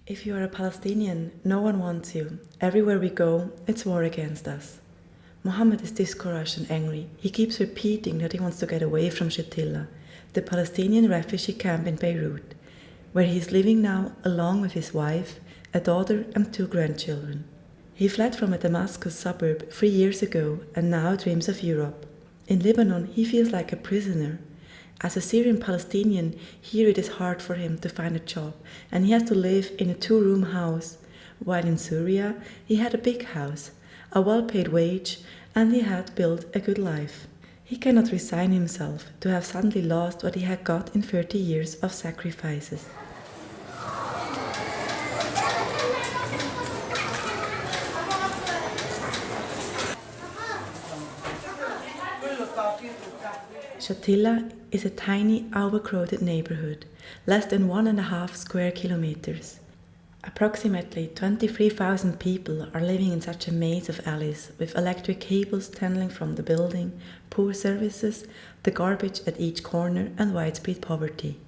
If you are a Palestinian, no one wants you. Everywhere we go, it's war against us. Mohammed is discouraged and angry. He keeps repeating that he wants to get away from Shatila, the Palestinian refugee camp in Beirut, where he is living now along with his wife, a daughter and 2 grandchildren. He fled from a Damascus suburb 3 years ago and now dreams of Europe. In Lebanon, he feels like a prisoner. As a Syrian Palestinian, here it is hard for him to find a job and he has to live in a 2-room house, while in Syria he had a big house, a well-paid wage, and he had built a good life. He cannot resign himself to have suddenly lost what he had got in 30 years of sacrifices. Shatila is a tiny, overcrowded neighborhood, less than 1.5 square kilometers. Approximately 23,000 people are living in such a maze of alleys, with electric cables dangling from the building, poor services, the garbage at each corner, and widespread poverty.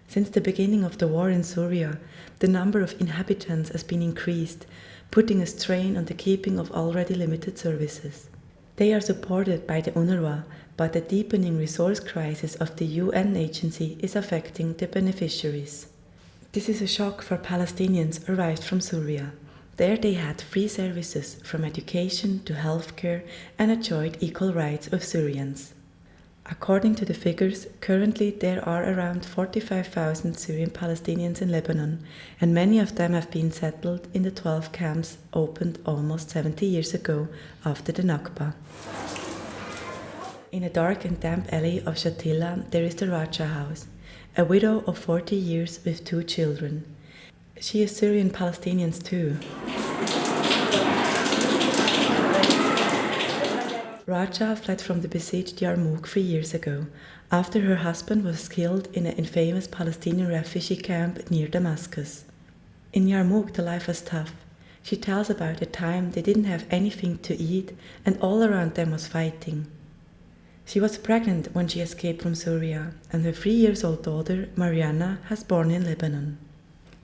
Since the beginning of the war in Syria, the number of inhabitants has been increased, putting a strain on the keeping of already limited services. They are supported by the UNRWA, but the deepening resource crisis of the UN agency is affecting the beneficiaries. This is a shock for Palestinians arrived from Syria. There they had free services from education to healthcare and enjoyed equal rights with Syrians. According to the figures, currently there are around 45,000 Syrian Palestinians in Lebanon, and many of them have been settled in the 12 camps opened almost 70 years ago after the Nakba. In a dark and damp alley of Shatila, there is the Raja house, a widow of 40 years with 2 children. She is Syrian Palestinian too. Raja fled from the besieged Yarmouk 3 years ago, after her husband was killed in an infamous Palestinian refugee camp near Damascus. In Yarmouk the life was tough. She tells about the time they didn't have anything to eat and all around them was fighting. She was pregnant when she escaped from Syria, and her 3-year-old daughter, Mariana, has born in Lebanon.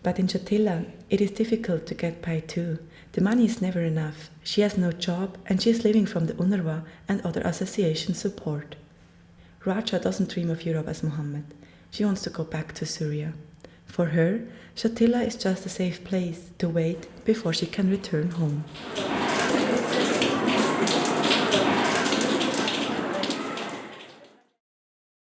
But in Shatila, it is difficult to get by too. The money is never enough. She has no job, and she is living from the UNRWA and other association support. Raja doesn't dream of Europe as Mohammed. She wants to go back to Syria. For her, Shatila is just a safe place to wait before she can return home.